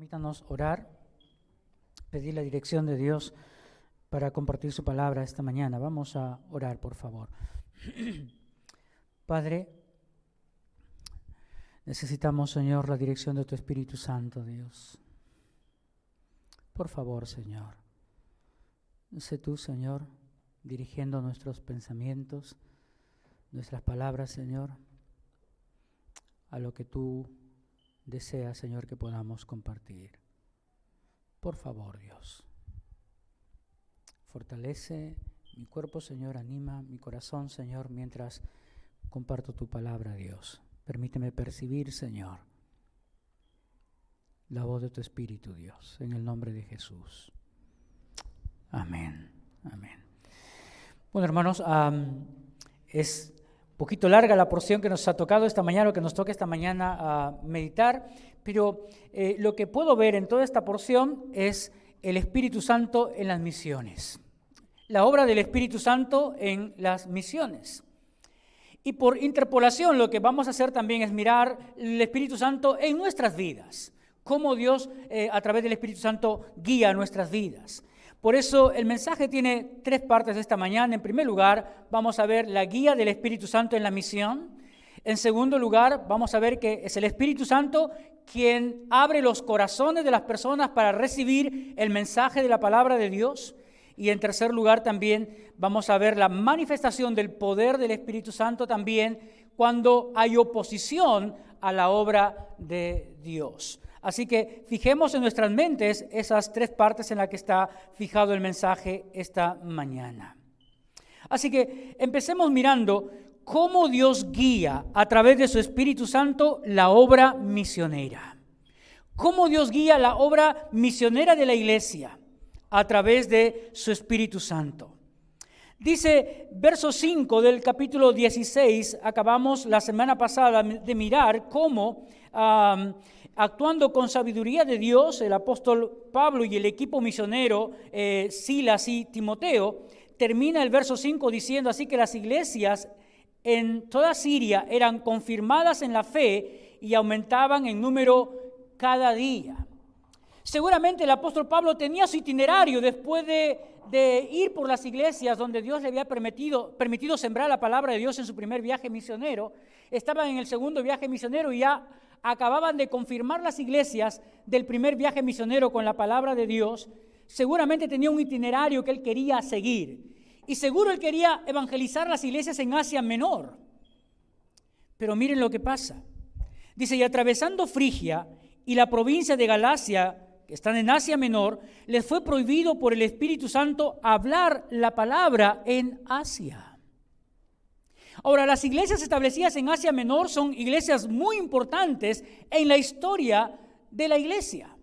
Permítanos orar, pedir la dirección de Dios para compartir su palabra esta mañana. Vamos a orar, por favor. Padre, necesitamos, Señor, la dirección de tu Espíritu Santo, Dios. Por favor, Señor, sé tú, Señor, dirigiendo nuestros pensamientos, nuestras palabras, Señor, a lo que tú deseas, Señor, que podamos compartir. Por favor, Dios, fortalece mi cuerpo, Señor, anima mi corazón, Señor, mientras comparto tu palabra, Dios. Permíteme percibir, Señor, la voz de tu Espíritu, Dios, en el nombre de Jesús. Amén, amén. Bueno, hermanos, es un poquito larga la porción que nos ha tocado esta mañana, lo que nos toca esta mañana meditar, pero lo que puedo ver en toda esta porción es el Espíritu Santo en las misiones, la obra del Espíritu Santo en las misiones. Y por interpolación lo que vamos a hacer también es mirar el Espíritu Santo en nuestras vidas, cómo Dios a través del Espíritu Santo guía nuestras vidas. Por eso el mensaje tiene tres partes esta mañana. En primer lugar, vamos a ver la guía del Espíritu Santo en la misión. En segundo lugar, vamos a ver que es el Espíritu Santo quien abre los corazones de las personas para recibir el mensaje de la palabra de Dios. Y en tercer lugar también vamos a ver la manifestación del poder del Espíritu Santo también cuando hay oposición a la obra de Dios. Así que fijemos en nuestras mentes esas tres partes en las que está fijado el mensaje esta mañana. Así que empecemos mirando cómo Dios guía a través de su Espíritu Santo la obra misionera. Cómo Dios guía la obra misionera de la iglesia a través de su Espíritu Santo. Dice verso 5 del capítulo 16, acabamos la semana pasada de mirar cómo actuando con sabiduría de Dios, el apóstol Pablo y el equipo misionero, Silas y Timoteo, termina el verso 5 diciendo así que las iglesias en toda Siria eran confirmadas en la fe y aumentaban en número cada día. Seguramente el apóstol Pablo tenía su itinerario después de ir por las iglesias donde Dios le había permitido sembrar la palabra de Dios en su primer viaje misionero. Estaban en el segundo viaje misionero y ya acababan de confirmar las iglesias del primer viaje misionero con la palabra de Dios. Seguramente tenía un itinerario que él quería seguir. Y seguro él quería evangelizar las iglesias en Asia Menor. Pero miren lo que pasa. Dice, y atravesando Frigia y la provincia de Galacia, que están en Asia Menor, les fue prohibido por el Espíritu Santo hablar la palabra en Asia. Ahora, las iglesias establecidas en Asia Menor son iglesias muy importantes en la historia de la iglesia.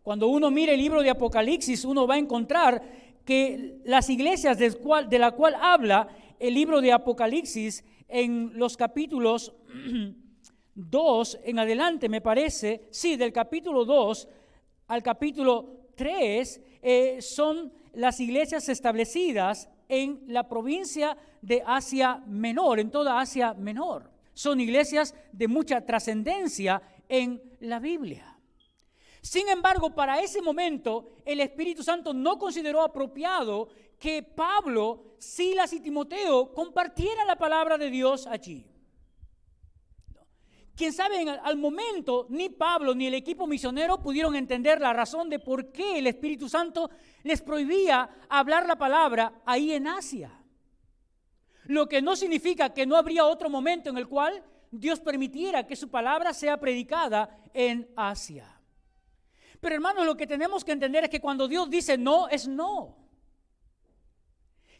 Cuando uno mira el libro de Apocalipsis, uno va a encontrar que las iglesias de la cual habla el libro de Apocalipsis en los capítulos 2 en adelante, me parece, sí, del capítulo 2 al capítulo 3, son las iglesias establecidas en la provincia de Asia Menor, en toda Asia Menor. Son iglesias de mucha trascendencia en la Biblia. Sin embargo, para ese momento, el Espíritu Santo no consideró apropiado que Pablo, Silas y Timoteo compartieran la palabra de Dios allí. Quién sabe, al momento ni Pablo ni el equipo misionero pudieron entender la razón de por qué el Espíritu Santo les prohibía hablar la palabra ahí en Asia. Lo que no significa que no habría otro momento en el cual Dios permitiera que su palabra sea predicada en Asia. Pero hermanos, lo que tenemos que entender es que cuando Dios dice no, es no.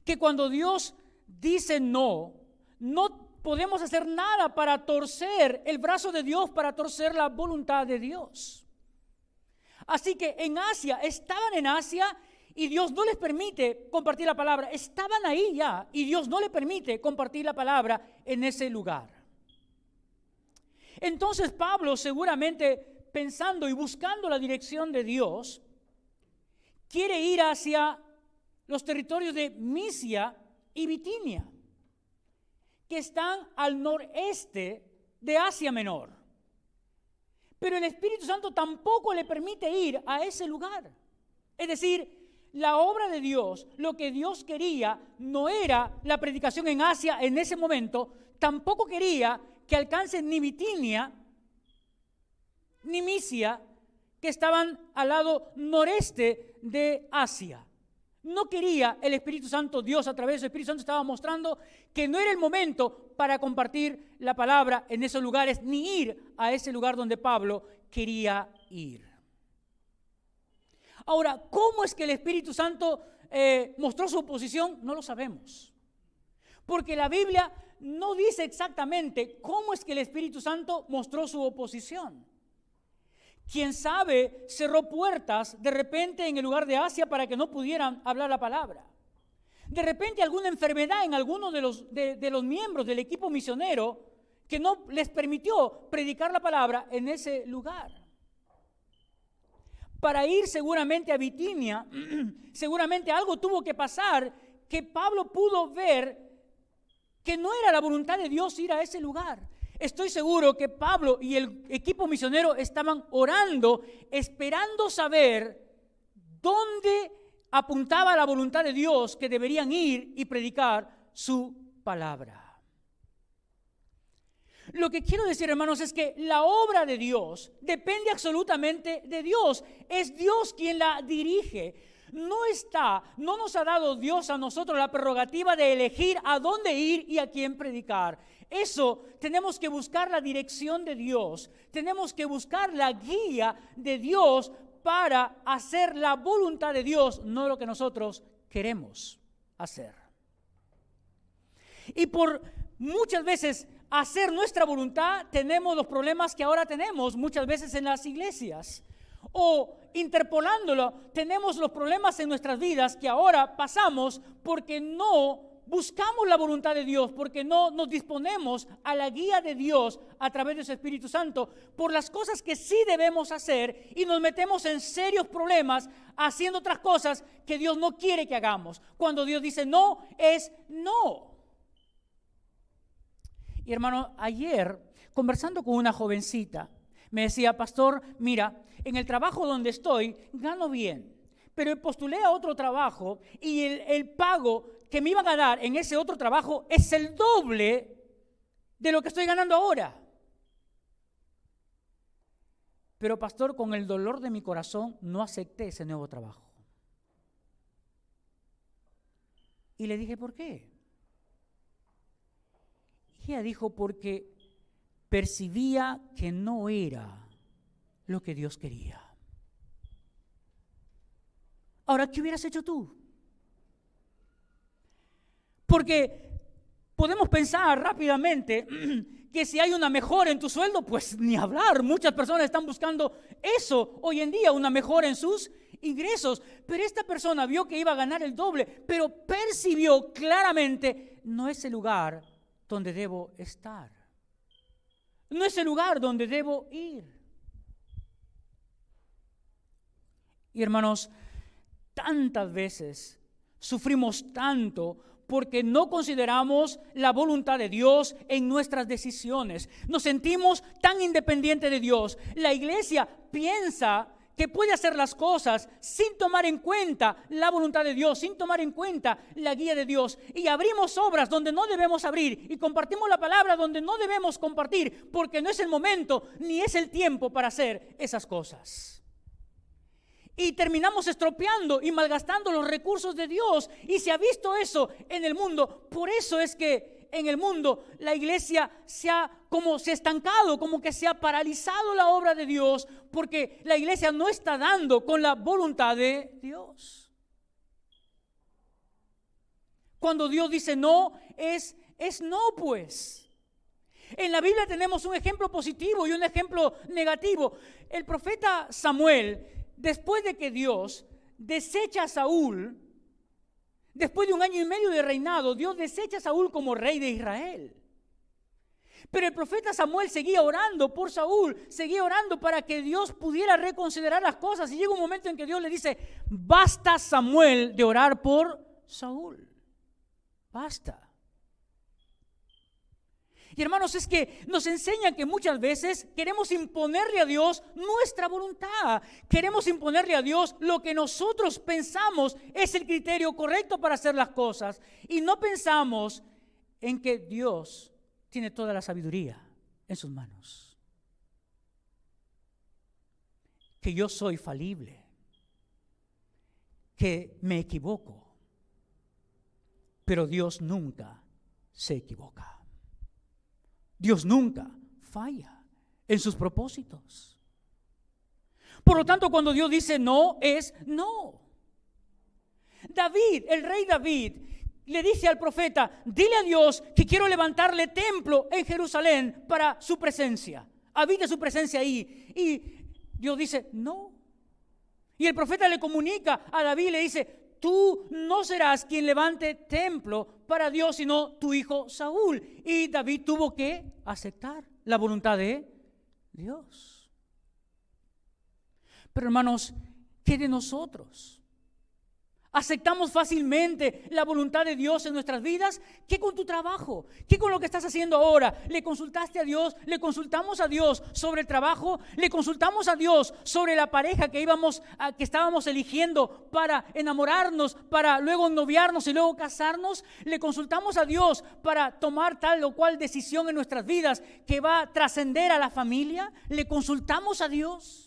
Que cuando Dios dice no, no podemos hacer nada para torcer el brazo de Dios, para torcer la voluntad de Dios. Así que en Asia, estaban en Asia y Dios no les permite compartir la palabra. Estaban ahí ya y Dios no les permite compartir la palabra en ese lugar. Entonces Pablo, seguramente pensando y buscando la dirección de Dios, quiere ir hacia los territorios de Misia y Bitinia, que están al noreste de Asia Menor. Pero el Espíritu Santo tampoco le permite ir a ese lugar. Es decir, la obra de Dios, lo que Dios quería, no era la predicación en Asia en ese momento, tampoco quería que alcance ni Bitinia, ni Misia, que estaban al lado noreste de Asia. No quería el Espíritu Santo, Dios a través de su Espíritu Santo estaba mostrando que no era el momento para compartir la palabra en esos lugares, ni ir a ese lugar donde Pablo quería ir. Ahora, ¿cómo es que el Espíritu Santo mostró su oposición? No lo sabemos. Porque la Biblia no dice exactamente cómo es que el Espíritu Santo mostró su oposición. Quién sabe, cerró puertas de repente en el lugar de Asia para que no pudieran hablar la palabra. De repente alguna enfermedad en alguno de los miembros del equipo misionero que no les permitió predicar la palabra en ese lugar. Para ir seguramente a Bitinia, seguramente algo tuvo que pasar que Pablo pudo ver que no era la voluntad de Dios ir a ese lugar. Estoy seguro que Pablo y el equipo misionero estaban orando, esperando saber dónde apuntaba la voluntad de Dios que deberían ir y predicar su palabra. Lo que quiero decir, hermanos, es que la obra de Dios depende absolutamente de Dios. Es Dios quien la dirige. No nos ha dado Dios a nosotros la prerrogativa de elegir a dónde ir y a quién predicar. Eso, tenemos que buscar la dirección de Dios. Tenemos que buscar la guía de Dios para hacer la voluntad de Dios, no lo que nosotros queremos hacer. Y por muchas veces hacer nuestra voluntad, tenemos los problemas que ahora tenemos muchas veces en las iglesias. O interpolándolo, tenemos los problemas en nuestras vidas que ahora pasamos porque no buscamos la voluntad de Dios, porque no nos disponemos a la guía de Dios a través de su Espíritu Santo por las cosas que sí debemos hacer y nos metemos en serios problemas haciendo otras cosas que Dios no quiere que hagamos. Cuando Dios dice no, es no. Y hermano, ayer conversando con una jovencita, me decía, pastor, mira, en el trabajo donde estoy gano bien, pero postulé a otro trabajo y el pago que me iban a dar en ese otro trabajo es el doble de lo que estoy ganando ahora. Pero pastor, con el dolor de mi corazón no acepté ese nuevo trabajo. Y le dije, ¿por qué? Y ella dijo, porque percibía que no era lo que Dios quería. Ahora, ¿qué hubieras hecho tú? Porque podemos pensar rápidamente que si hay una mejora en tu sueldo, pues ni hablar. Muchas personas están buscando eso hoy en día, una mejora en sus ingresos. Pero esta persona vio que iba a ganar el doble, pero percibió claramente, no es el lugar donde debo estar. No es el lugar donde debo ir. Y hermanos, tantas veces sufrimos tanto porque no consideramos la voluntad de Dios en nuestras decisiones. Nos sentimos tan independientes de Dios. La iglesia piensa que puede hacer las cosas sin tomar en cuenta la voluntad de Dios, sin tomar en cuenta la guía de Dios. Y abrimos obras donde no debemos abrir y compartimos la palabra donde no debemos compartir, porque no es el momento ni es el tiempo para hacer esas cosas. Y terminamos estropeando y malgastando los recursos de Dios. Y se ha visto eso en el mundo. Por eso es que en el mundo la iglesia se ha estancado, como que se ha paralizado la obra de Dios, porque la iglesia no está dando con la voluntad de Dios. Cuando Dios dice no, es no, pues. En la Biblia tenemos un ejemplo positivo y un ejemplo negativo. El profeta Samuel, después de que Dios desecha a Saúl, después de 1 año y medio de reinado, Dios desecha a Saúl como rey de Israel. Pero el profeta Samuel seguía orando por Saúl, seguía orando para que Dios pudiera reconsiderar las cosas. Y llega un momento en que Dios le dice, basta Samuel de orar por Saúl. Basta. Y hermanos, es que nos enseñan que muchas veces queremos imponerle a Dios nuestra voluntad. Queremos imponerle a Dios lo que nosotros pensamos es el criterio correcto para hacer las cosas. Y no pensamos en que Dios tiene toda la sabiduría en sus manos. Que yo soy falible. Que me equivoco. Pero Dios nunca se equivoca. Dios nunca falla en sus propósitos. Por lo tanto, cuando Dios dice no, es no. David, el rey David, le dice al profeta, dile a Dios que quiero levantarle templo en Jerusalén para su presencia. Habite su presencia ahí. Y Dios dice, no. Y el profeta le comunica a David, le dice, tú no serás quien levante templo para Dios, sino tu hijo Saúl. Y David tuvo que aceptar la voluntad de Dios. Pero hermanos, ¿qué de nosotros? ¿Aceptamos fácilmente la voluntad de Dios en nuestras vidas? ¿Qué con tu trabajo? ¿Qué con lo que estás haciendo ahora? ¿Le consultaste a Dios? ¿Le consultamos a Dios sobre el trabajo? ¿Le consultamos a Dios sobre la pareja que estábamos eligiendo para enamorarnos, para luego noviarnos y luego casarnos? ¿Le consultamos a Dios para tomar tal o cual decisión en nuestras vidas que va a trascender a la familia? ¿Le consultamos a Dios?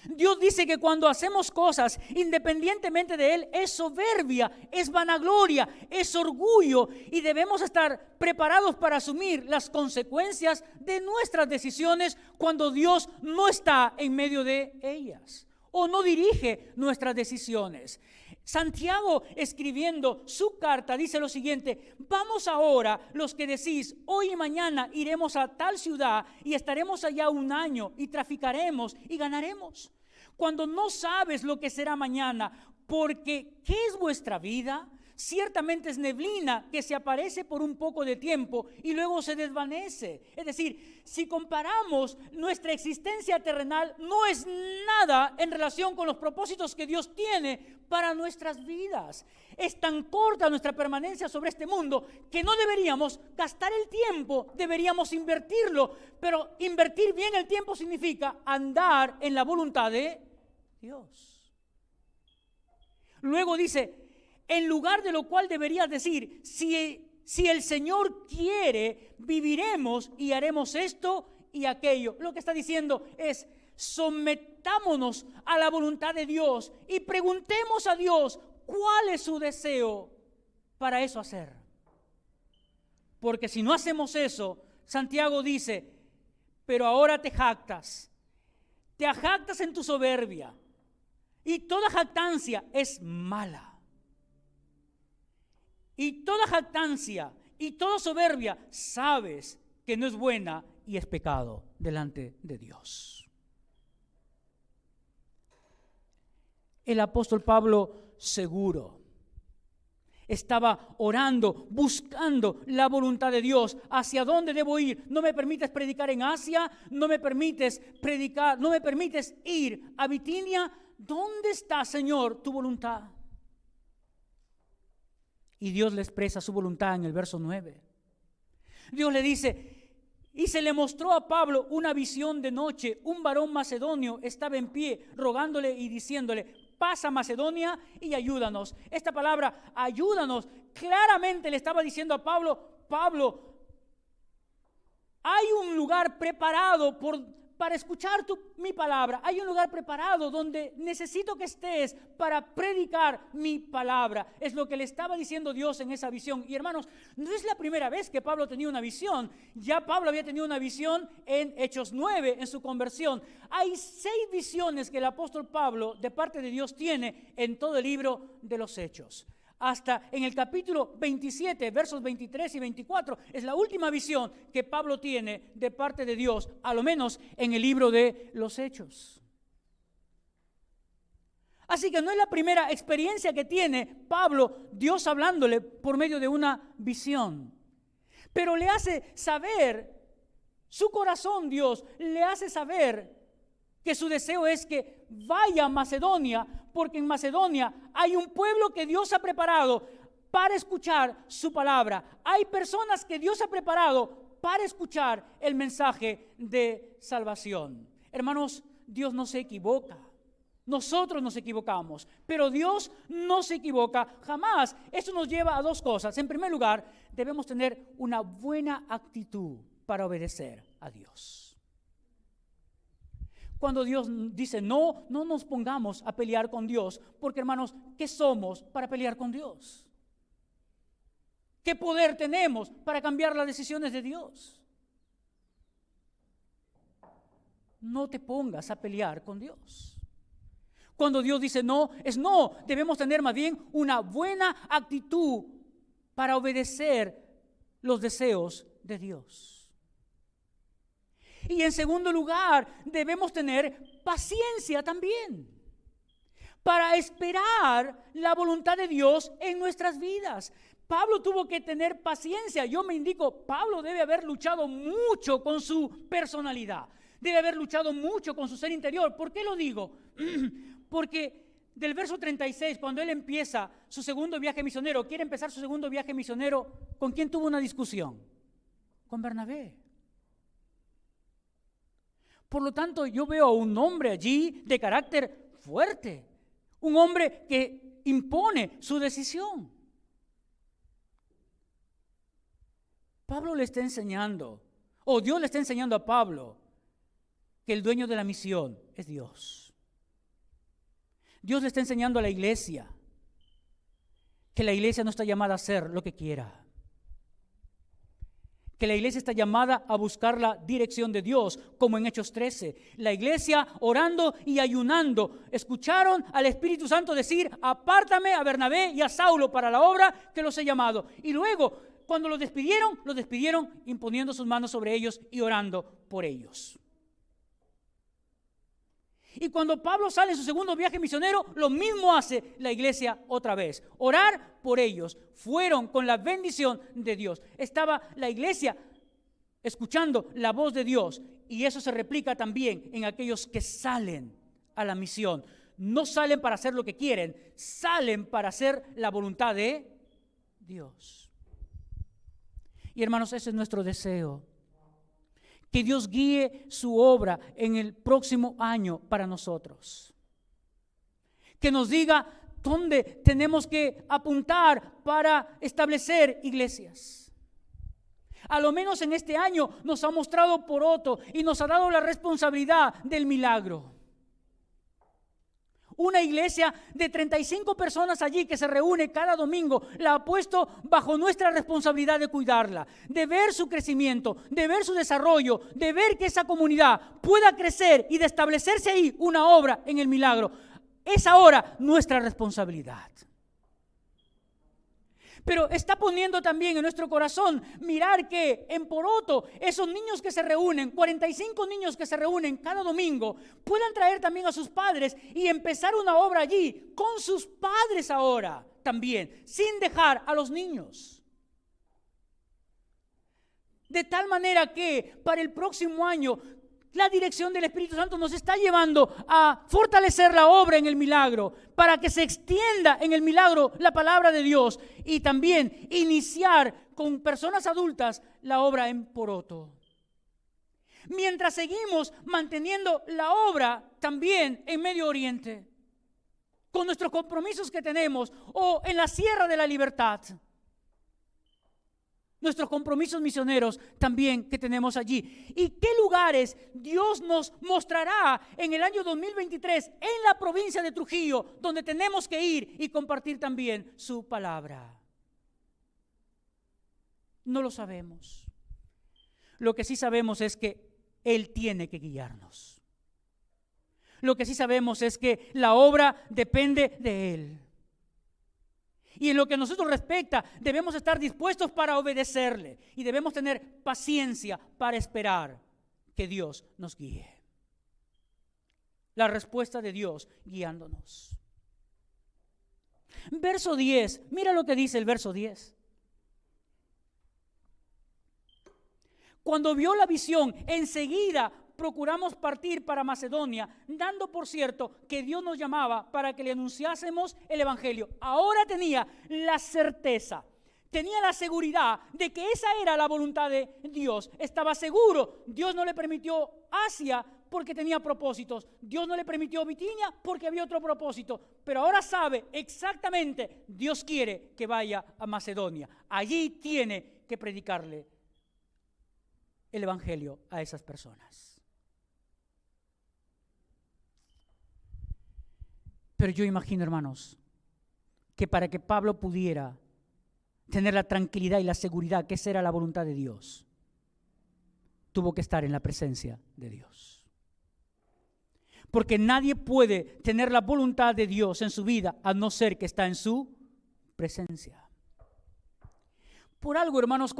Dios dice que cuando hacemos cosas independientemente de Él es soberbia, es vanagloria, es orgullo y debemos estar preparados para asumir las consecuencias de nuestras decisiones cuando Dios no está en medio de ellas o no dirige nuestras decisiones. Santiago, escribiendo su carta, dice lo siguiente: vamos ahora los que decís, hoy y mañana iremos a tal ciudad y estaremos allá un año y traficaremos y ganaremos. Cuando no sabes lo que será mañana, porque ¿qué es vuestra vida? Ciertamente es neblina que se aparece por un poco de tiempo y luego se desvanece. Es decir, si comparamos nuestra existencia terrenal, no es nada en relación con los propósitos que Dios tiene para nuestras vidas. Es tan corta nuestra permanencia sobre este mundo que no deberíamos gastar el tiempo, deberíamos invertirlo. Pero invertir bien el tiempo significa andar en la voluntad de Dios. Luego dice, en lugar de lo cual deberías decir, si el Señor quiere, viviremos y haremos esto y aquello. Lo que está diciendo es, sometámonos a la voluntad de Dios y preguntemos a Dios cuál es su deseo para eso hacer. Porque si no hacemos eso, Santiago dice, pero ahora te jactas en tu soberbia y toda jactancia es mala. Y toda jactancia y toda soberbia sabes que no es buena y es pecado delante de Dios. El apóstol Pablo seguro estaba orando, buscando la voluntad de Dios. ¿Hacia dónde debo ir? No me permites predicar en Asia, no me permites ir a Bitinia. ¿Dónde está, Señor, tu voluntad? Y Dios le expresa su voluntad en el verso 9. Dios le dice, y se le mostró a Pablo una visión de noche. Un varón macedonio estaba en pie, rogándole y diciéndole, pasa a Macedonia y ayúdanos. Esta palabra, ayúdanos, claramente le estaba diciendo a Pablo, hay un lugar preparado para escuchar mi palabra. Hay un lugar preparado donde necesito que estés para predicar mi palabra. Es lo que le estaba diciendo Dios en esa visión. Y hermanos, no es la primera vez que Pablo tenía una visión. Ya Pablo había tenido una visión en Hechos 9, en su conversión. Hay 6 visiones que el apóstol Pablo de parte de Dios tiene en todo el libro de los Hechos. Hasta en el capítulo 27, versos 23 y 24, es la última visión que Pablo tiene de parte de Dios, a lo menos en el libro de los Hechos. Así que no es la primera experiencia que tiene Pablo, Dios hablándole por medio de una visión. Pero le hace saber, su corazón Dios le hace saber que su deseo es que vaya a Macedonia, porque en Macedonia hay un pueblo que Dios ha preparado. para escuchar su palabra. Hay personas que Dios ha preparado para escuchar el mensaje de salvación. Hermanos, Dios no se equivoca. Nosotros nos equivocamos, pero Dios no se equivoca jamás. Eso nos lleva a dos cosas. En primer lugar, debemos tener una buena actitud para obedecer a Dios. Cuando Dios dice no nos pongamos a pelear con Dios, porque hermanos, ¿qué somos para pelear con Dios? ¿Qué poder tenemos para cambiar las decisiones de Dios? No te pongas a pelear con Dios. Cuando Dios dice no, es no. Debemos tener más bien una buena actitud para obedecer los deseos de Dios. Y en segundo lugar, debemos tener paciencia también para esperar la voluntad de Dios en nuestras vidas. Pablo tuvo que tener paciencia. Yo me indico, Pablo debe haber luchado mucho con su personalidad. Debe haber luchado mucho con su ser interior. ¿Por qué lo digo? Porque del verso 36, cuando él empieza su segundo viaje misionero, quiere empezar su segundo viaje misionero, ¿con quién tuvo una discusión? Con Bernabé. Por lo tanto, yo veo a un hombre allí de carácter fuerte, un hombre que impone su decisión. Pablo le está enseñando, o Dios le está enseñando a Pablo, que el dueño de la misión es Dios. Dios le está enseñando a la iglesia que la iglesia no está llamada a hacer lo que quiera, que la iglesia está llamada a buscar la dirección de Dios, como en Hechos 13. La iglesia orando y ayunando, escucharon al Espíritu Santo decir: apártame a Bernabé y a Saulo para la obra que los he llamado. Y luego, cuando los despidieron imponiendo sus manos sobre ellos y orando por ellos. Y cuando Pablo sale en su segundo viaje misionero, lo mismo hace la iglesia otra vez. Orar por ellos. Fueron con la bendición de Dios. Estaba la iglesia escuchando la voz de Dios. Y eso se replica también en aquellos que salen a la misión. No salen para hacer lo que quieren, salen para hacer la voluntad de Dios. Y hermanos, ese es nuestro deseo. Que Dios guíe su obra en el próximo año para nosotros. Que nos diga dónde tenemos que apuntar para establecer iglesias. A lo menos en este año nos ha mostrado por otro y nos ha dado la responsabilidad del milagro. Una iglesia de 35 personas allí que se reúne cada domingo, la ha puesto bajo nuestra responsabilidad de cuidarla, de ver su crecimiento, de ver su desarrollo, de ver que esa comunidad pueda crecer y de establecerse ahí una obra en el milagro. Es ahora nuestra responsabilidad. Pero está poniendo también en nuestro corazón mirar que en Poroto esos niños que se reúnen, 45 niños que se reúnen cada domingo, puedan traer también a sus padres y empezar una obra allí con sus padres ahora también, sin dejar a los niños. De tal manera que para el próximo año la dirección del Espíritu Santo nos está llevando a fortalecer la obra en el milagro, para que se extienda en el milagro la palabra de Dios y también iniciar con personas adultas la obra en Poroto. Mientras seguimos manteniendo la obra también en Medio Oriente, con nuestros compromisos que tenemos, o en la Sierra de la Libertad. Nuestros compromisos misioneros también que tenemos allí. ¿Y qué lugares Dios nos mostrará en el año 2023 en la provincia de Trujillo, donde tenemos que ir y compartir también su palabra? No lo sabemos. Lo que sí sabemos es que Él tiene que guiarnos. Lo que sí sabemos es que la obra depende de Él. Y en lo que a nosotros respecta, debemos estar dispuestos para obedecerle. Y debemos tener paciencia para esperar que Dios nos guíe. La respuesta de Dios guiándonos. Verso 10, mira lo que dice el verso 10. Cuando vio la visión, enseguida procuramos partir para Macedonia, dando por cierto que Dios nos llamaba para que le anunciásemos el Evangelio. Ahora tenía la certeza, tenía la seguridad de que esa era la voluntad de Dios. Estaba seguro. Dios no le permitió Asia porque tenía propósitos. Dios no le permitió Bitinia porque había otro propósito. Pero ahora sabe exactamente, Dios quiere que vaya a Macedonia. Allí tiene que predicarle el Evangelio a esas personas. Pero yo imagino, hermanos, que para que Pablo pudiera tener la tranquilidad y la seguridad que esa era la voluntad de Dios, tuvo que estar en la presencia de Dios. Porque nadie puede tener la voluntad de Dios en su vida a no ser que está en su presencia. Por algo, hermanos,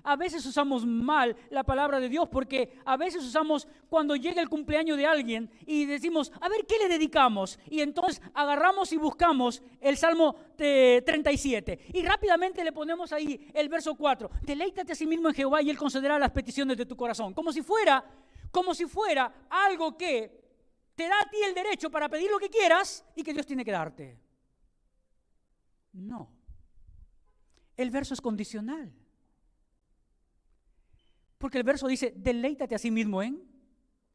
a veces usamos mal la palabra de Dios, porque a veces usamos cuando llega el cumpleaños de alguien y decimos, a ver, ¿qué le dedicamos? Y entonces agarramos y buscamos el Salmo 37 y rápidamente le ponemos ahí el verso 4. Deleítate a sí mismo en Jehová y Él concederá las peticiones de tu corazón. Como si fuera algo que te da a ti el derecho para pedir lo que quieras y que Dios tiene que darte. No. El verso es condicional. Porque el verso dice, deleítate a sí mismo en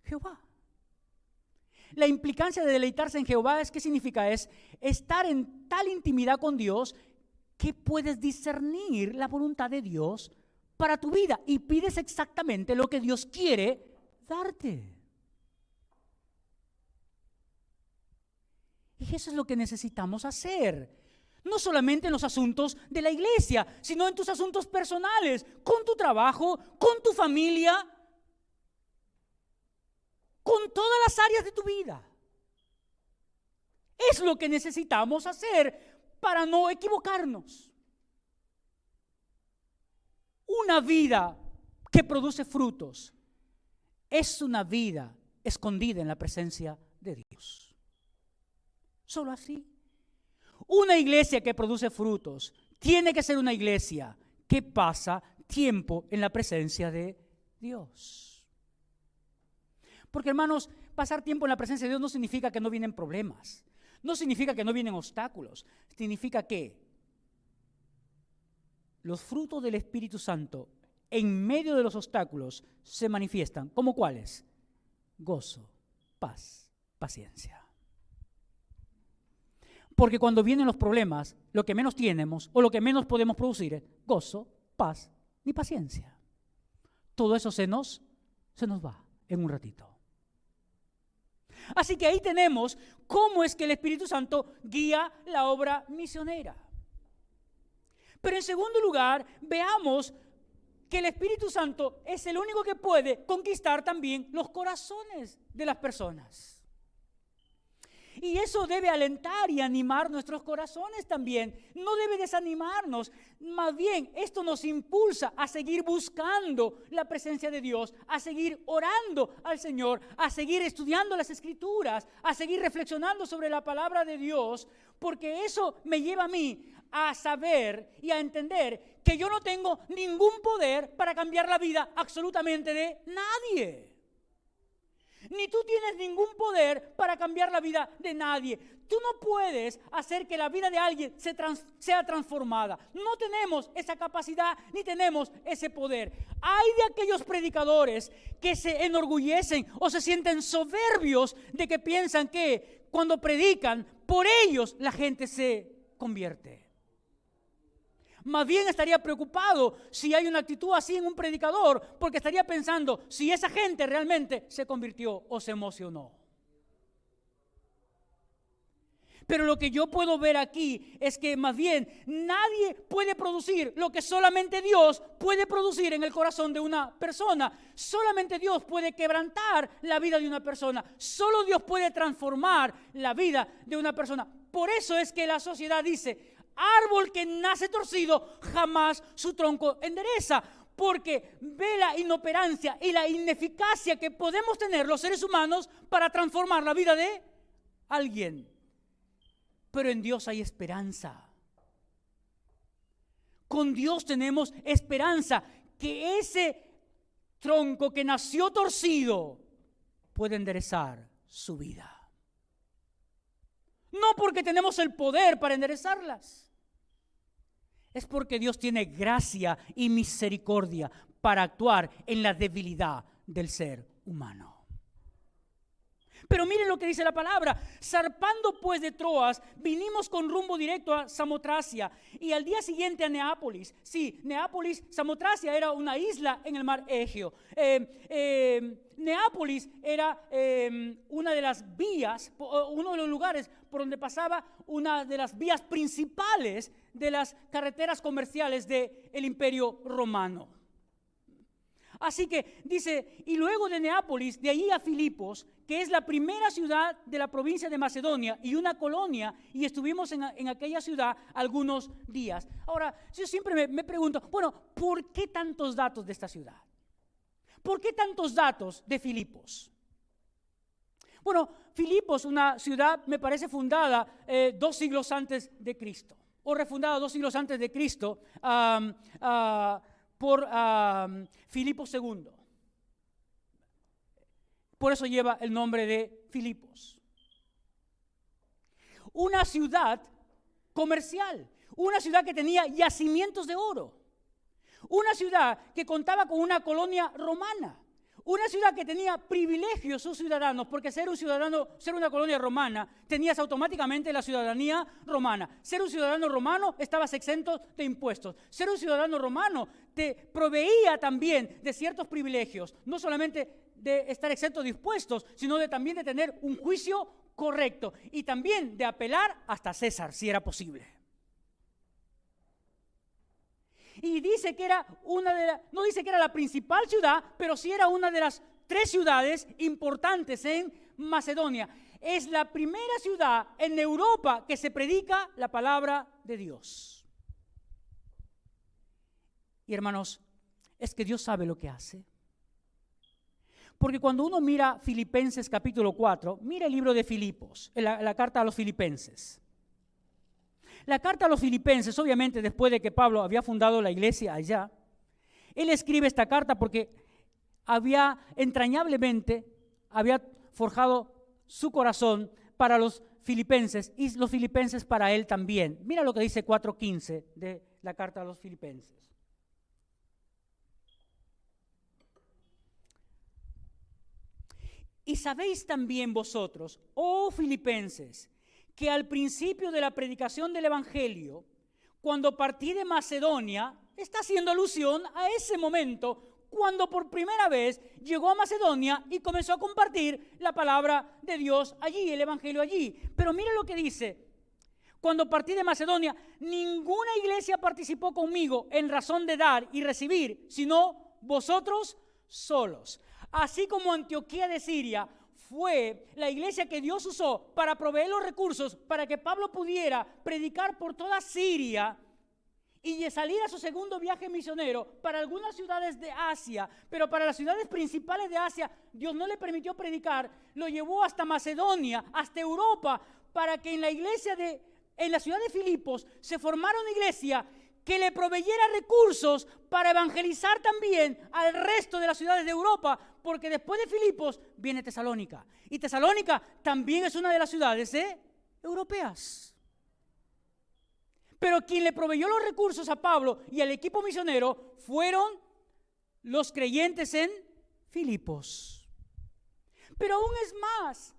Jehová. La implicancia de deleitarse en Jehová ¿qué significa? Es estar en tal intimidad con Dios que puedes discernir la voluntad de Dios para tu vida y pides exactamente lo que Dios quiere darte. Y eso es lo que necesitamos hacer. No solamente en los asuntos de la iglesia, sino en tus asuntos personales, con tu trabajo, con tu familia, con todas las áreas de tu vida. Es lo que necesitamos hacer para no equivocarnos. Una vida que produce frutos es una vida escondida en la presencia de Dios. Solo así. Una iglesia que produce frutos tiene que ser una iglesia que pasa tiempo en la presencia de Dios. Porque, hermanos, pasar tiempo en la presencia de Dios no significa que no vienen problemas, no significa que no vienen obstáculos, significa que los frutos del Espíritu Santo en medio de los obstáculos se manifiestan. ¿Cómo cuáles? Gozo, paz, paciencia. Porque cuando vienen los problemas, lo que menos tenemos o lo que menos podemos producir es gozo, paz y paciencia. Todo eso se nos va en un ratito. Así que ahí tenemos cómo es que el Espíritu Santo guía la obra misionera. Pero en segundo lugar, veamos que el Espíritu Santo es el único que puede conquistar también los corazones de las personas. Y eso debe alentar y animar nuestros corazones también. No debe desanimarnos. Más bien, esto nos impulsa a seguir buscando la presencia de Dios, a seguir orando al Señor, a seguir estudiando las Escrituras, a seguir reflexionando sobre la palabra de Dios, porque eso me lleva a mí a saber y a entender que yo no tengo ningún poder para cambiar la vida absolutamente de nadie. Ni tú tienes ningún poder para cambiar la vida de nadie. Tú no puedes hacer que la vida de alguien sea transformada. No tenemos esa capacidad ni tenemos ese poder. Hay de aquellos predicadores que se enorgullecen o se sienten soberbios de que piensan que cuando predican, por ellos la gente se convierte. Más bien estaría preocupado si hay una actitud así en un predicador, porque estaría pensando si esa gente realmente se convirtió o se emocionó. Pero lo que yo puedo ver aquí es que más bien nadie puede producir lo que solamente Dios puede producir en el corazón de una persona. Solamente Dios puede quebrantar la vida de una persona. Solo Dios puede transformar la vida de una persona. Por eso es que la sociedad dice: árbol que nace torcido, jamás su tronco endereza, porque ve la inoperancia y la ineficacia que podemos tener los seres humanos para transformar la vida de alguien. Pero en Dios hay esperanza. Con Dios tenemos esperanza, que ese tronco que nació torcido puede enderezar su vida. No porque tenemos el poder para enderezarlas. Es porque Dios tiene gracia y misericordia para actuar en la debilidad del ser humano. Pero miren lo que dice la palabra. Zarpando pues de Troas, vinimos con rumbo directo a Samotracia y al día siguiente a Neápolis. Sí, Neápolis, Samotracia era una isla en el mar Egeo. Neápolis era una de las vías, uno de los lugares por donde pasaba una de las vías principales de las carreteras comerciales del Imperio Romano. Así que dice, y luego de Neápolis, de allí a Filipos, que es la primera ciudad de la provincia de Macedonia y una colonia, y estuvimos en aquella ciudad algunos días. Ahora, yo siempre me pregunto, bueno, ¿por qué tantos datos de esta ciudad? ¿Por qué tantos datos de Filipos? Bueno, Filipos, una ciudad, me parece fundada 2 siglos antes de Cristo, o refundada 2 siglos antes de Cristo, por Filipo II. Por eso lleva el nombre de Filipos. Una ciudad comercial, una ciudad que tenía yacimientos de oro, una ciudad que contaba con una colonia romana, una ciudad que tenía privilegios sus ciudadanos, porque ser un ciudadano, ser una colonia romana, tenías automáticamente la ciudadanía romana. Ser un ciudadano romano, estabas exento de impuestos. Ser un ciudadano romano te proveía también de ciertos privilegios, no solamente de estar exento de impuestos, sino también de tener un juicio correcto y también de apelar hasta César, si era posible. Y dice que era no dice que era la principal ciudad, pero sí era una de las 3 ciudades importantes en Macedonia. Es la primera ciudad en Europa que se predica la palabra de Dios. Y hermanos, es que Dios sabe lo que hace. Porque cuando uno mira Filipenses capítulo 4, mira el libro de Filipos, la carta a los Filipenses. La carta a los Filipenses, obviamente después de que Pablo había fundado la iglesia allá, él escribe esta carta porque había forjado su corazón para los filipenses y los filipenses para él también. Mira lo que dice 4:15 de la carta a los Filipenses. Y sabéis también vosotros, oh filipenses, que al principio de la predicación del Evangelio, cuando partí de Macedonia, está haciendo alusión a ese momento cuando por primera vez llegó a Macedonia y comenzó a compartir la palabra de Dios allí, el Evangelio allí. Pero mira lo que dice: cuando partí de Macedonia, ninguna iglesia participó conmigo en razón de dar y recibir, sino vosotros solos. Así como Antioquía de Siria fue la iglesia que Dios usó para proveer los recursos para que Pablo pudiera predicar por toda Siria y salir a su segundo viaje misionero para algunas ciudades de Asia, pero para las ciudades principales de Asia Dios no le permitió predicar, lo llevó hasta Macedonia, hasta Europa, para que en la ciudad de Filipos se formara una iglesia que le proveyera recursos para evangelizar también al resto de las ciudades de Europa, porque después de Filipos viene Tesalónica. Y Tesalónica también es una de las ciudades europeas. Pero quien le proveyó los recursos a Pablo y al equipo misionero fueron los creyentes en Filipos. Pero aún es más,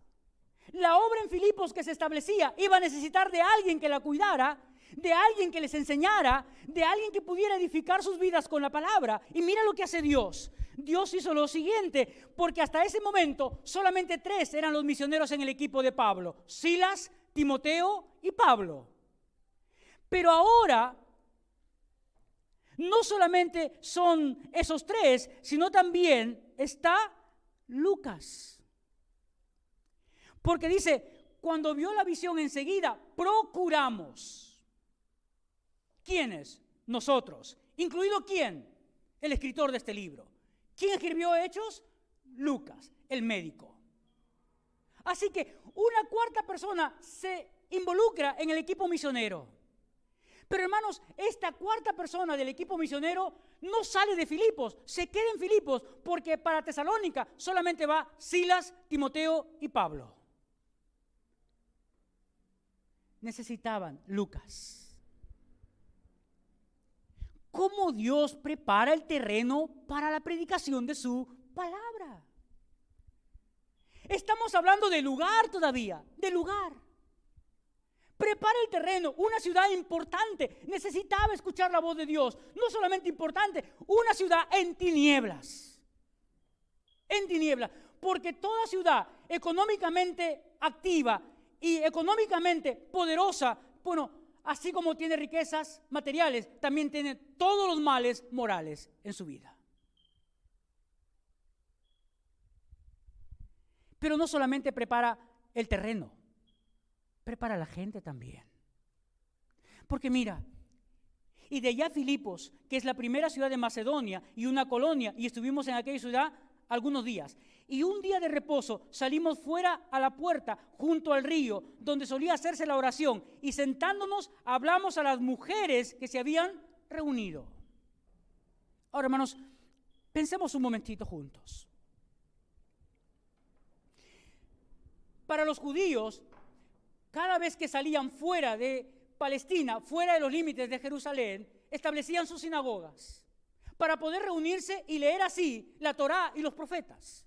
la obra en Filipos que se establecía iba a necesitar de alguien que la cuidara, de alguien que les enseñara, de alguien que pudiera edificar sus vidas con la palabra. Y mira lo que hace Dios. Dios hizo lo siguiente, porque hasta ese momento solamente 3 eran los misioneros en el equipo de Pablo: Silas, Timoteo y Pablo. Pero ahora no solamente son esos 3, sino también está Lucas. Porque dice, cuando vio la visión enseguida, procuramos. ¿Quiénes? Nosotros. ¿Incluido quién? El escritor de este libro. ¿Quién escribió Hechos? Lucas, el médico. Así que una 4ª persona se involucra en el equipo misionero. Pero hermanos, esta cuarta persona del equipo misionero no sale de Filipos, se queda en Filipos, porque para Tesalónica solamente va Silas, Timoteo y Pablo. Necesitaban Lucas. ¿Cómo Dios prepara el terreno para la predicación de su palabra? Estamos hablando de lugar todavía, de lugar. Prepara el terreno. Una ciudad importante necesitaba escuchar la voz de Dios. No solamente importante, una ciudad en tinieblas. En tinieblas. Porque toda ciudad económicamente activa y económicamente poderosa, bueno, así como tiene riquezas materiales, también tiene todos los males morales en su vida. Pero no solamente prepara el terreno, prepara a la gente también. Porque mira, y de allá a Filipos, que es la primera ciudad de Macedonia y una colonia, y estuvimos en aquella ciudad algunos días. Y un día de reposo salimos fuera a la puerta junto al río, donde solía hacerse la oración, y sentándonos hablamos a las mujeres que se habían reunido. Ahora, hermanos, pensemos un momentito juntos. Para los judíos, cada vez que salían fuera de Palestina, fuera de los límites de Jerusalén, establecían sus sinagogas para poder reunirse y leer así la Torá y los profetas.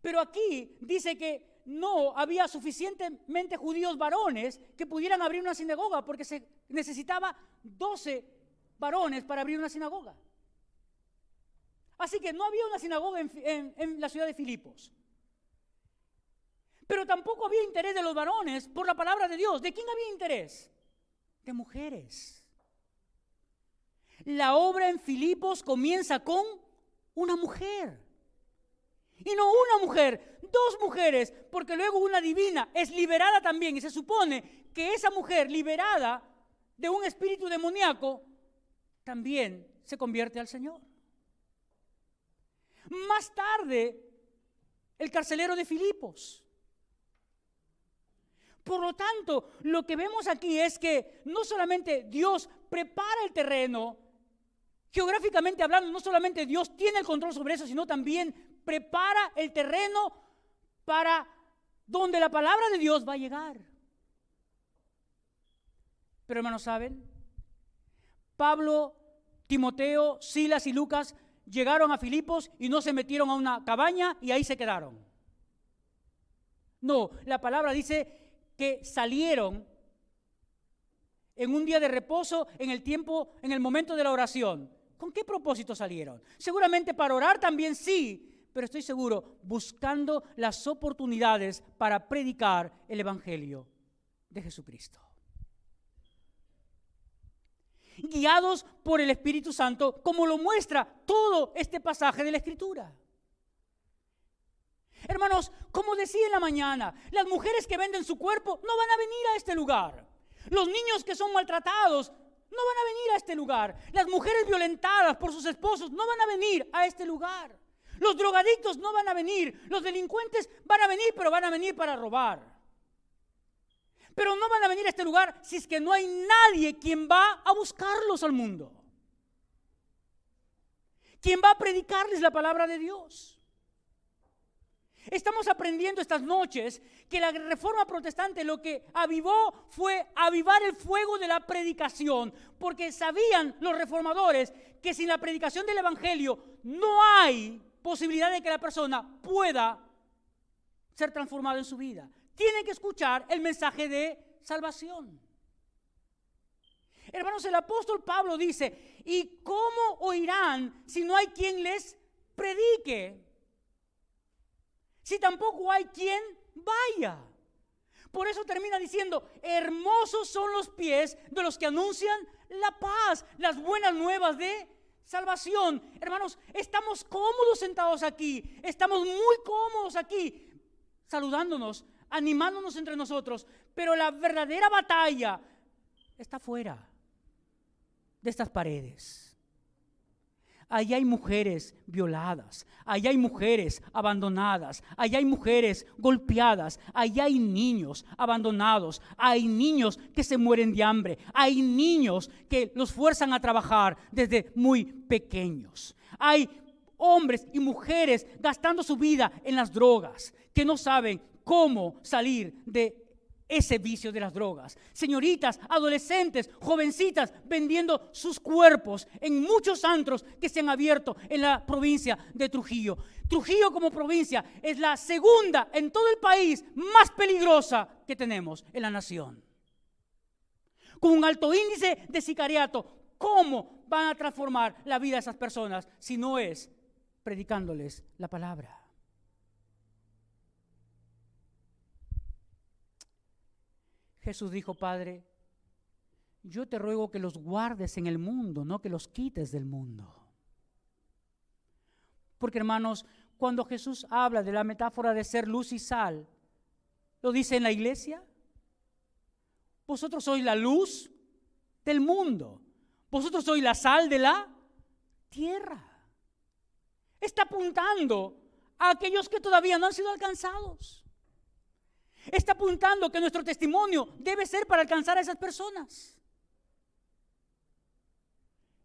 Pero aquí dice que no había suficientemente judíos varones que pudieran abrir una sinagoga, porque se necesitaba 12 varones para abrir una sinagoga. Así que no había una sinagoga en la ciudad de Filipos. Pero tampoco había interés de los varones por la palabra de Dios. ¿De quién había interés? De mujeres. La obra en Filipos comienza con una mujer. Y no una mujer, dos mujeres, porque luego una divina es liberada también. Y se supone que esa mujer liberada de un espíritu demoníaco también se convierte al Señor. Más tarde, el carcelero de Filipos. Por lo tanto, lo que vemos aquí es que no solamente Dios prepara el terreno, geográficamente hablando, no solamente Dios tiene el control sobre eso, sino también prepara el terreno para donde la palabra de Dios va a llegar. Pero hermanos, ¿saben? Pablo, Timoteo, Silas y Lucas llegaron a Filipos y no se metieron a una cabaña y ahí se quedaron. No, la palabra dice que salieron en un día de reposo, en el momento de la oración. ¿Con qué propósito salieron? Seguramente para orar también sí, pero estoy seguro, buscando las oportunidades para predicar el Evangelio de Jesucristo. Guiados por el Espíritu Santo, como lo muestra todo este pasaje de la Escritura. Hermanos, como decía en la mañana, las mujeres que venden su cuerpo no van a venir a este lugar. Los niños que son maltratados no van a venir a este lugar. Las mujeres violentadas por sus esposos no van a venir a este lugar. Los drogadictos no van a venir. Los delincuentes van a venir, pero van a venir para robar. Pero no van a venir a este lugar si es que no hay nadie quien va a buscarlos al mundo. Quien va a predicarles la palabra de Dios. Estamos aprendiendo estas noches que la Reforma Protestante lo que avivó fue avivar el fuego de la predicación, porque sabían los reformadores que sin la predicación del Evangelio no hay posibilidad de que la persona pueda ser transformada en su vida. Tiene que escuchar el mensaje de salvación. Hermanos, el apóstol Pablo dice, ¿y cómo oirán si no hay quien les predique? Si tampoco hay quien vaya. Por eso termina diciendo, hermosos son los pies de los que anuncian la paz, las buenas nuevas de salvación. Hermanos, estamos cómodos sentados aquí, estamos muy cómodos aquí, saludándonos, animándonos entre nosotros, pero la verdadera batalla está fuera de estas paredes. Allá hay mujeres violadas, allá hay mujeres abandonadas, allá hay mujeres golpeadas, allá hay niños abandonados, hay niños que se mueren de hambre, hay niños que los fuerzan a trabajar desde muy pequeños. Hay hombres y mujeres gastando su vida en las drogas, que no saben cómo salir de ese vicio de las drogas. Señoritas, adolescentes, jovencitas vendiendo sus cuerpos en muchos antros que se han abierto en la provincia de Trujillo. Trujillo como provincia es la segunda en todo el país más peligrosa que tenemos en la nación. Con un alto índice de sicariato, ¿cómo van a transformar la vida de esas personas si no es predicándoles la palabra? Jesús dijo: Padre, yo te ruego que los guardes en el mundo, no que los quites del mundo. Porque, hermanos, cuando Jesús habla de la metáfora de ser luz y sal, lo dice en la iglesia. Vosotros sois la luz del mundo. Vosotros sois la sal de la tierra. Está apuntando a aquellos que todavía no han sido alcanzados. Está apuntando que nuestro testimonio debe ser para alcanzar a esas personas.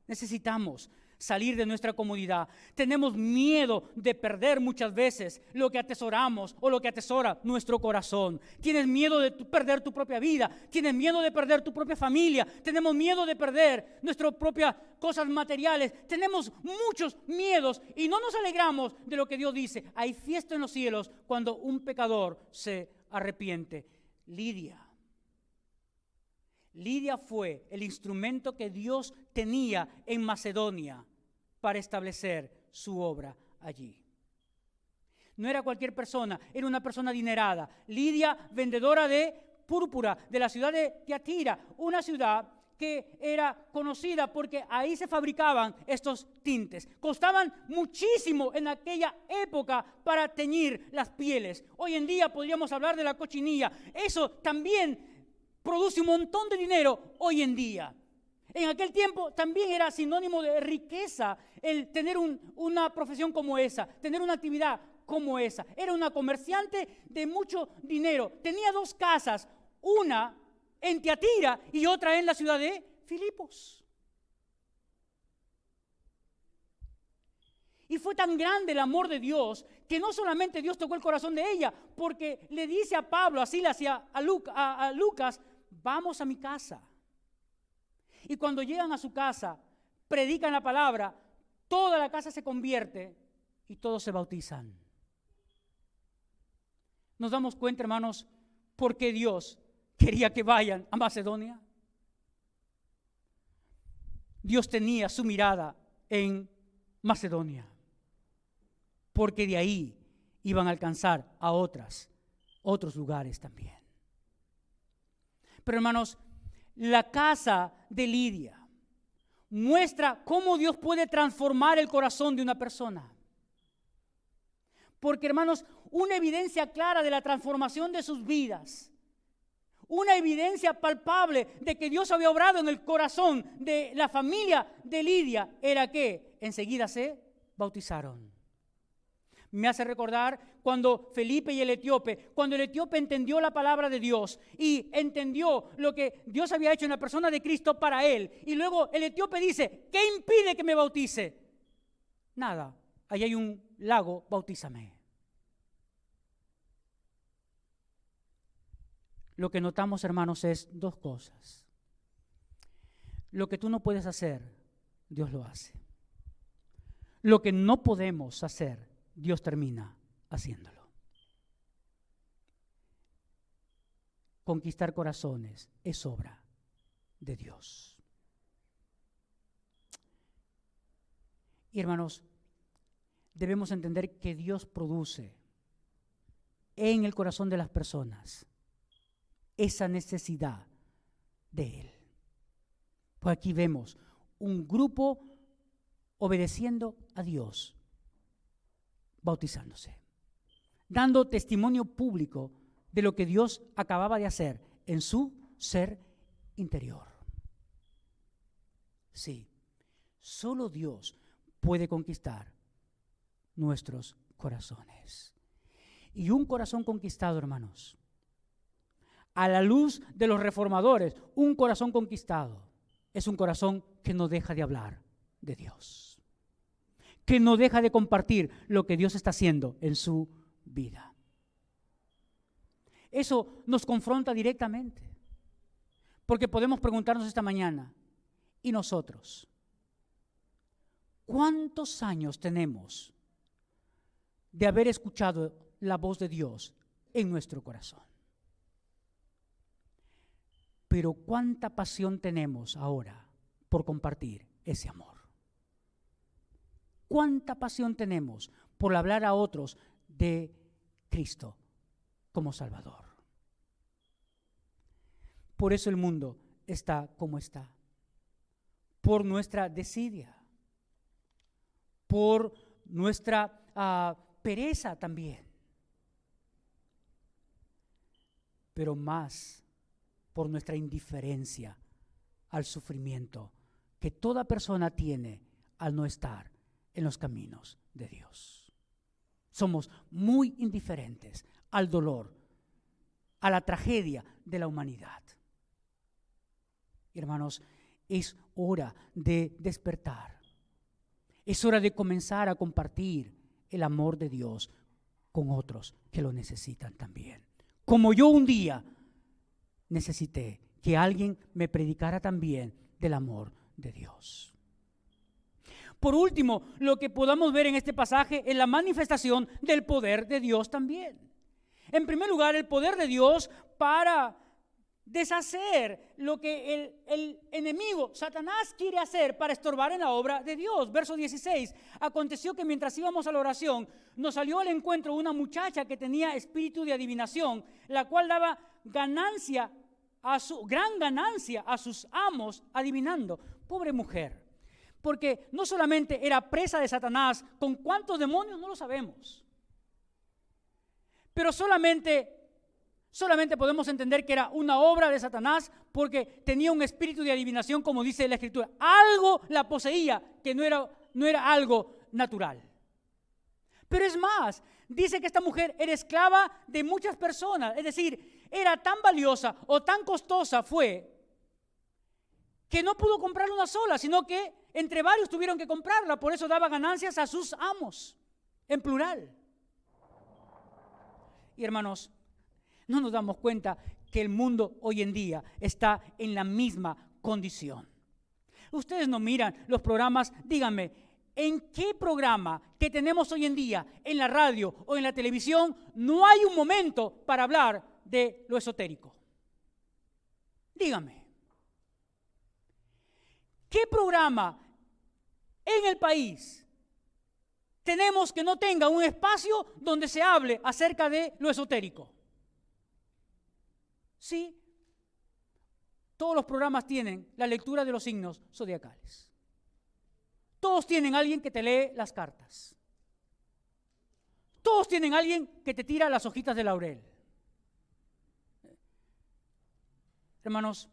Necesitamos salir de nuestra comodidad. Tenemos miedo de perder muchas veces lo que atesoramos o lo que atesora nuestro corazón. Tienes miedo de perder tu propia vida. Tienes miedo de perder tu propia familia. Tenemos miedo de perder nuestras propias cosas materiales. Tenemos muchos miedos y no nos alegramos de lo que Dios dice. Hay fiesta en los cielos cuando un pecador se arrepiente. Lidia fue el instrumento que Dios tenía en Macedonia para establecer su obra allí. No era cualquier persona, era una persona adinerada. Lidia, vendedora de púrpura de la ciudad de Tiatira, una ciudad que era conocida porque ahí se fabricaban estos tintes. Costaban muchísimo en aquella época para teñir las pieles. Hoy en día podríamos hablar de la cochinilla. Eso también produce un montón de dinero hoy en día. En aquel tiempo también era sinónimo de riqueza el tener una profesión como esa, tener una actividad como esa. Era una comerciante de mucho dinero. Tenía 2 casas, una en Tiatira y otra en la ciudad de Filipos. Y fue tan grande el amor de Dios que no solamente Dios tocó el corazón de ella, porque le dice a Pablo, a Silas y a Lucas: vamos a mi casa. Y cuando llegan a su casa, predican la palabra, toda la casa se convierte y todos se bautizan. Nos damos cuenta, hermanos, por qué Dios quería que vayan a Macedonia. Dios tenía su mirada en Macedonia, porque de ahí iban a alcanzar a otros lugares también. Pero, hermanos, la casa de Lidia muestra cómo Dios puede transformar el corazón de una persona. Porque, hermanos, una evidencia clara de la transformación de sus vidas, una evidencia palpable de que Dios había obrado en el corazón de la familia de Lidia, era que enseguida se bautizaron. Me hace recordar cuando Felipe y el etíope, cuando el etíope entendió la palabra de Dios y entendió lo que Dios había hecho en la persona de Cristo para él, y luego el etíope dice: ¿qué impide que me bautice? Nada, ahí hay un lago, bautízame. Lo que notamos, hermanos, es 2 cosas. Lo que tú no puedes hacer, Dios lo hace. Lo que no podemos hacer, Dios termina haciéndolo. Conquistar corazones es obra de Dios. Y, hermanos, debemos entender que Dios produce en el corazón de las personas esa necesidad de Él. Pues aquí vemos un grupo obedeciendo a Dios, bautizándose, dando testimonio público de lo que Dios acababa de hacer en su ser interior. Sí, solo Dios puede conquistar nuestros corazones. Y un corazón conquistado, hermanos, a la luz de los reformadores, un corazón conquistado es un corazón que no deja de hablar de Dios, que no deja de compartir lo que Dios está haciendo en su vida. Eso nos confronta directamente, porque podemos preguntarnos esta mañana, ¿y nosotros? ¿Cuántos años tenemos de haber escuchado la voz de Dios en nuestro corazón? Pero ¿cuánta pasión tenemos ahora por compartir ese amor? ¿Cuánta pasión tenemos por hablar a otros de Cristo como Salvador? Por eso el mundo está como está. Por nuestra desidia. Por nuestra pereza también. Pero más por nuestra indiferencia al sufrimiento que toda persona tiene al no estar en los caminos de Dios. Somos muy indiferentes al dolor, a la tragedia de la humanidad. Hermanos, es hora de despertar. Es hora de comenzar a compartir el amor de Dios con otros que lo necesitan también. Como yo un día necesité que alguien me predicara también del amor de Dios. Por último, lo que podamos ver en este pasaje es la manifestación del poder de Dios también. En primer lugar, el poder de Dios para deshacer lo que el enemigo, Satanás, quiere hacer para estorbar en la obra de Dios. Verso 16, aconteció que mientras íbamos a la oración, nos salió al encuentro una muchacha que tenía espíritu de adivinación, la cual daba gran ganancia a sus amos adivinando. Pobre mujer, porque no solamente era presa de Satanás, con cuántos demonios no lo sabemos, pero solamente podemos entender que era una obra de Satanás porque tenía un espíritu de adivinación, como dice la Escritura. Algo la poseía que no era algo natural. Pero es más, dice que esta mujer era esclava de muchas personas, es decir, era tan valiosa o tan costosa fue que no pudo comprar una sola, sino que entre varios tuvieron que comprarla, por eso daba ganancias a sus amos, en plural. Y hermanos, no nos damos cuenta que el mundo hoy en día está en la misma condición. Ustedes no miran los programas, díganme, ¿en qué programa que tenemos hoy en día en la radio o en la televisión no hay un momento para hablar de lo esotérico? Díganme. ¿Qué programa en el país tenemos que no tenga un espacio donde se hable acerca de lo esotérico? Sí, todos los programas tienen la lectura de los signos zodiacales. Todos tienen alguien que te lee las cartas. Todos tienen alguien que te tira las hojitas de laurel. Hermanos,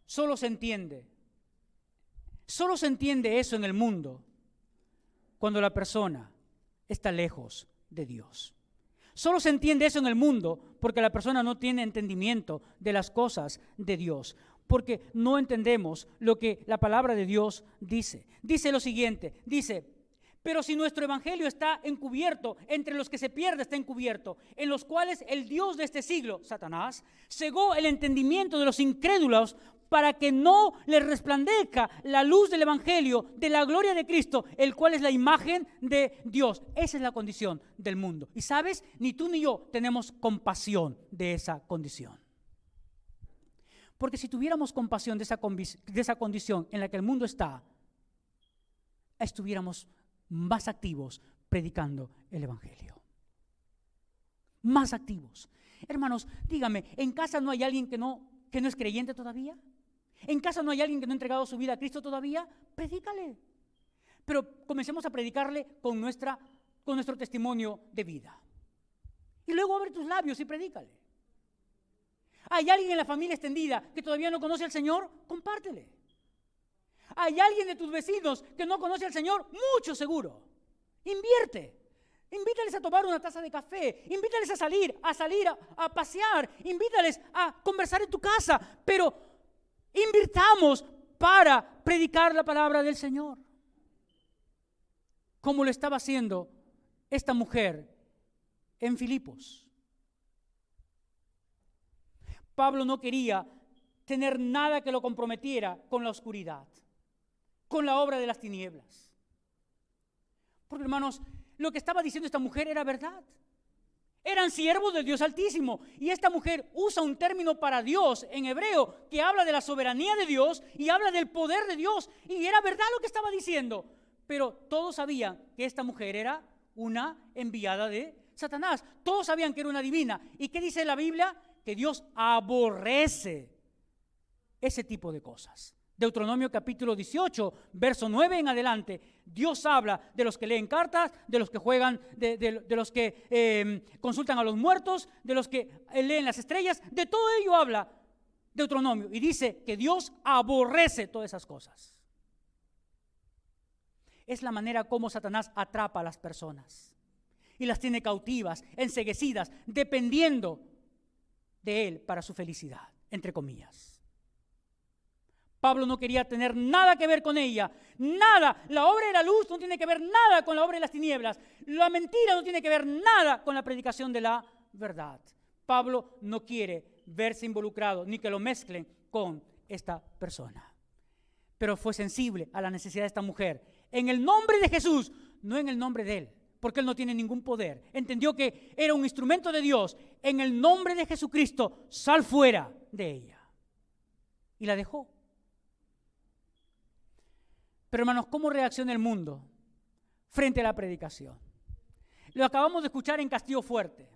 solo se entiende eso en el mundo cuando la persona está lejos de Dios. Solo se entiende eso en el mundo porque la persona no tiene entendimiento de las cosas de Dios, porque no entendemos lo que la palabra de Dios dice. Dice lo siguiente, dice: pero si nuestro evangelio está encubierto, entre los que se pierde está encubierto, en los cuales el Dios de este siglo, Satanás, cegó el entendimiento de los incrédulos para que no les resplandezca la luz del evangelio de la gloria de Cristo, el cual es la imagen de Dios. Esa es la condición del mundo. Y sabes, ni tú ni yo tenemos compasión de esa condición. Porque si tuviéramos compasión de esa condición en la que el mundo está, estuviéramos más activos predicando el evangelio. Más activos. Hermanos, dígame, ¿en casa no hay alguien que no es creyente todavía? ¿En casa no hay alguien que no ha entregado su vida a Cristo todavía? Predícale. Pero comencemos a predicarle con nuestro testimonio de vida. Y luego abre tus labios y predícale. ¿Hay alguien en la familia extendida que todavía no conoce al Señor? Compártele. Hay alguien de tus vecinos que no conoce al Señor, mucho seguro. Invierte. Invítales a tomar una taza de café, invítales a salir a pasear, invítales a conversar en tu casa, pero invirtamos para predicar la palabra del Señor. Como lo estaba haciendo esta mujer en Filipos. Pablo no quería tener nada que lo comprometiera con la oscuridad, con la obra de las tinieblas. Porque, hermanos, lo que estaba diciendo esta mujer era verdad. Eran siervos del Dios Altísimo. Y esta mujer usa un término para Dios en hebreo que habla de la soberanía de Dios y habla del poder de Dios. Y era verdad lo que estaba diciendo. Pero todos sabían que esta mujer era una enviada de Satanás. Todos sabían que era una divina. ¿Y qué dice la Biblia? Que Dios aborrece ese tipo de cosas. Deuteronomio capítulo 18, verso 9 en adelante, Dios habla de los que leen cartas, de los que juegan, de los que consultan a los muertos, de los que leen las estrellas, de todo ello habla Deuteronomio y dice que Dios aborrece todas esas cosas. Es la manera como Satanás atrapa a las personas y las tiene cautivas, enceguecidas, dependiendo de él para su felicidad, entre comillas. Pablo no quería tener nada que ver con ella, nada. La obra de la luz no tiene que ver nada con la obra de las tinieblas. La mentira no tiene que ver nada con la predicación de la verdad. Pablo no quiere verse involucrado ni que lo mezclen con esta persona. Pero fue sensible a la necesidad de esta mujer. En el nombre de Jesús, no en el nombre de él, porque él no tiene ningún poder. Entendió que era un instrumento de Dios. En el nombre de Jesucristo, sal fuera de ella. Y la dejó. Pero, hermanos, ¿cómo reacciona el mundo frente a la predicación? Lo acabamos de escuchar en Castillo Fuerte.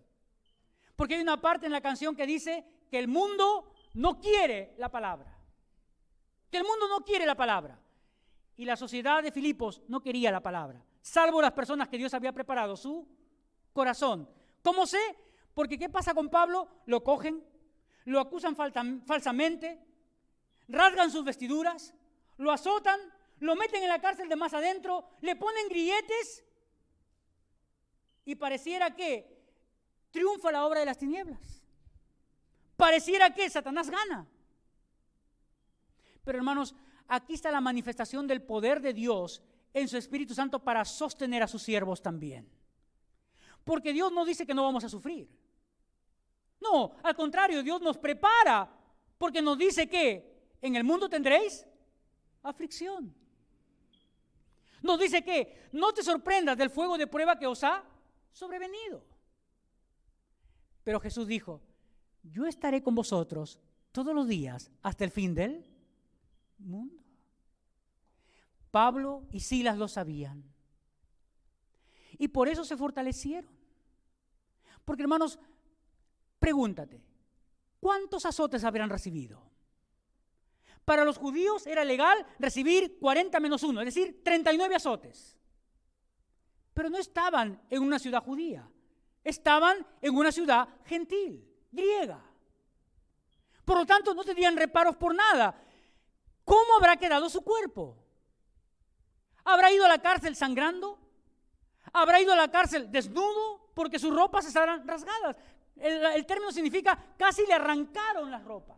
Porque hay una parte en la canción que dice que el mundo no quiere la palabra. Que el mundo no quiere la palabra. Y la sociedad de Filipos no quería la palabra, salvo las personas que Dios había preparado su corazón. ¿Cómo sé? Porque ¿qué pasa con Pablo? Lo cogen, lo acusan falsamente, rasgan sus vestiduras, lo azotan, lo meten en la cárcel de más adentro, le ponen grilletes y pareciera que triunfa la obra de las tinieblas. Pareciera que Satanás gana. Pero, hermanos, aquí está la manifestación del poder de Dios en su Espíritu Santo para sostener a sus siervos también. Porque Dios no dice que no vamos a sufrir. No, al contrario, Dios nos prepara porque nos dice que en el mundo tendréis aflicción. Nos dice que no te sorprendas del fuego de prueba que os ha sobrevenido. Pero Jesús dijo, yo estaré con vosotros todos los días hasta el fin del mundo. Pablo y Silas lo sabían. Y por eso se fortalecieron. Porque, hermanos, pregúntate, ¿cuántos azotes habrán recibido? Para los judíos era legal recibir 40 menos 1, es decir, 39 azotes. Pero no estaban en una ciudad judía, estaban en una ciudad gentil, griega. Por lo tanto, no tenían reparos por nada. ¿Cómo habrá quedado su cuerpo? ¿Habrá ido a la cárcel sangrando? ¿Habrá ido a la cárcel desnudo porque sus ropas estarán rasgadas? El término significa casi le arrancaron las ropas.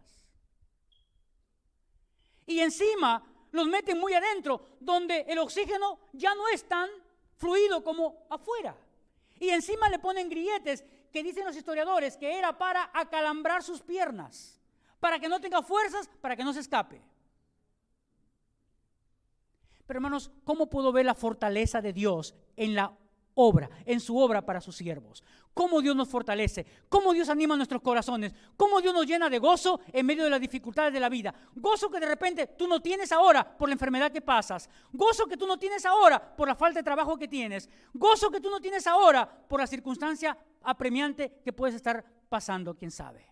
Y encima los meten muy adentro, donde el oxígeno ya no es tan fluido como afuera. Y encima le ponen grilletes que dicen los historiadores que era para acalambrar sus piernas, para que no tenga fuerzas, para que no se escape. Pero, hermanos, ¿cómo puedo ver la fortaleza de Dios en la obra, en su obra para sus siervos? ¿Cómo Dios nos fortalece? ¿Cómo Dios anima nuestros corazones? ¿Cómo Dios nos llena de gozo en medio de las dificultades de la vida? Gozo que de repente tú no tienes ahora por la enfermedad que pasas. Gozo que tú no tienes ahora por la falta de trabajo que tienes. Gozo que tú no tienes ahora por la circunstancia apremiante que puedes estar pasando, quién sabe.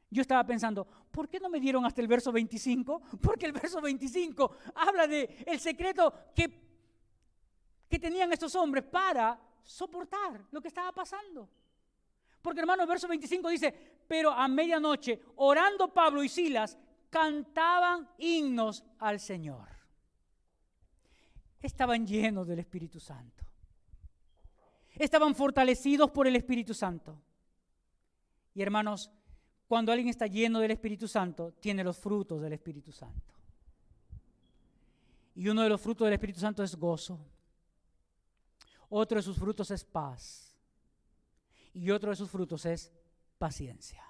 Yo estaba pensando, ¿por qué no me dieron hasta el verso 25? Porque el verso 25 habla de el secreto que tenían estos hombres para soportar lo que estaba pasando. Porque, hermano, el verso 25 dice, pero a medianoche, orando Pablo y Silas, cantaban himnos al Señor. Estaban llenos del Espíritu Santo. Estaban fortalecidos por el Espíritu Santo. Y hermanos, cuando alguien está lleno del Espíritu Santo, tiene los frutos del Espíritu Santo. Y uno de los frutos del Espíritu Santo es gozo. Otro de sus frutos es paz. Y otro de sus frutos es paciencia.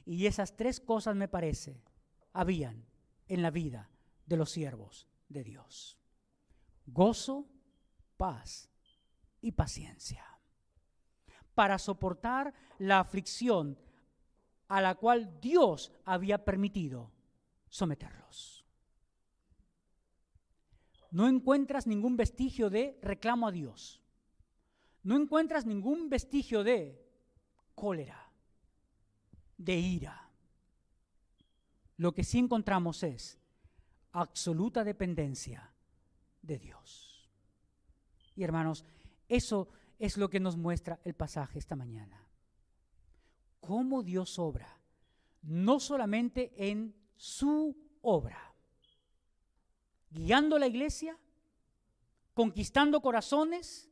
Y esas tres cosas, me parece, habían en la vida de los siervos de Dios: gozo, paz y paciencia, para soportar la aflicción a la cual Dios había permitido someterlos. No encuentras ningún vestigio de reclamo a Dios. No encuentras ningún vestigio de cólera, de ira. Lo que sí encontramos es absoluta dependencia de Dios. Y hermanos, eso es lo que nos muestra el pasaje esta mañana. Cómo Dios obra, no solamente en su obra, guiando la iglesia, conquistando corazones,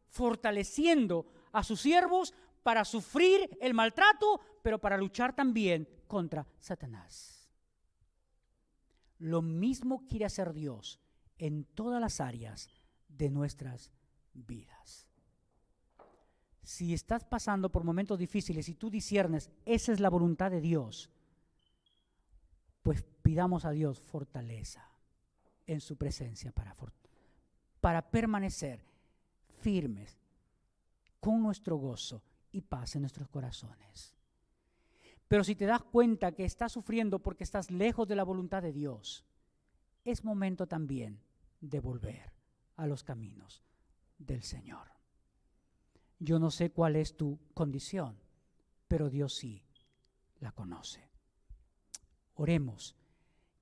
fortaleciendo a sus siervos para sufrir el maltrato, pero para luchar también contra Satanás. Lo mismo quiere hacer Dios en todas las áreas de nuestras vidas. Si estás pasando por momentos difíciles y tú disciernes, esa es la voluntad de Dios, pues pidamos a Dios fortaleza en su presencia para permanecer firmes con nuestro gozo y paz en nuestros corazones. Pero si te das cuenta que estás sufriendo porque estás lejos de la voluntad de Dios, es momento también de volver a los caminos del Señor. Yo no sé cuál es tu condición, pero Dios sí la conoce. Oremos,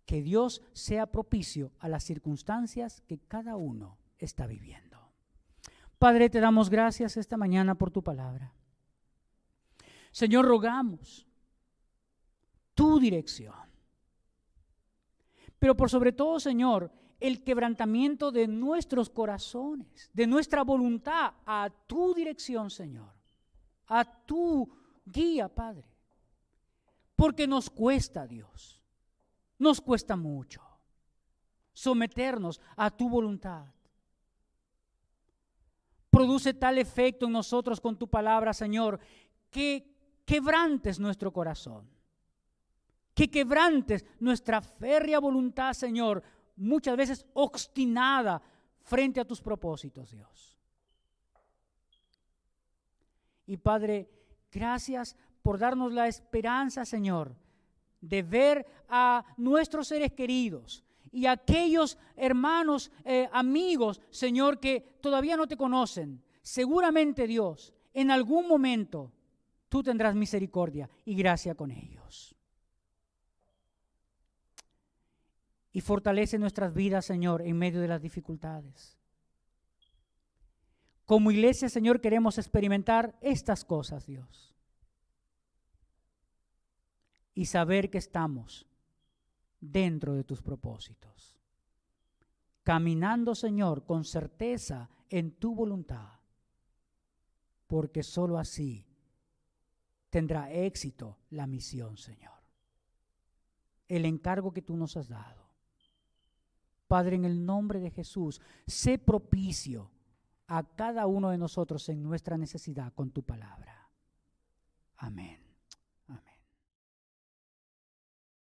que Dios sea propicio a las circunstancias que cada uno está viviendo. Padre, te damos gracias esta mañana por tu palabra. Señor, rogamos tu dirección. Pero por sobre todo, Señor, el quebrantamiento de nuestros corazones, de nuestra voluntad a tu dirección, Señor, a tu guía, Padre. Porque nos cuesta, Dios, nos cuesta mucho someternos a tu voluntad. Produce tal efecto en nosotros con tu palabra, Señor, que quebrantes nuestro corazón, que quebrantes nuestra férrea voluntad, Señor, muchas veces obstinada frente a tus propósitos, Dios. Y Padre, gracias por darnos la esperanza, Señor, de ver a nuestros seres queridos y a aquellos hermanos, amigos, Señor, que todavía no te conocen. Seguramente, Dios, en algún momento tú tendrás misericordia y gracia con ellos. Y fortalece nuestras vidas, Señor, en medio de las dificultades. Como iglesia, Señor, queremos experimentar estas cosas, Dios. Y saber que estamos dentro de tus propósitos. Caminando, Señor, con certeza en tu voluntad. Porque solo así tendrá éxito la misión, Señor. El encargo que tú nos has dado. Padre, en el nombre de Jesús, sé propicio a cada uno de nosotros en nuestra necesidad con tu palabra. Amén.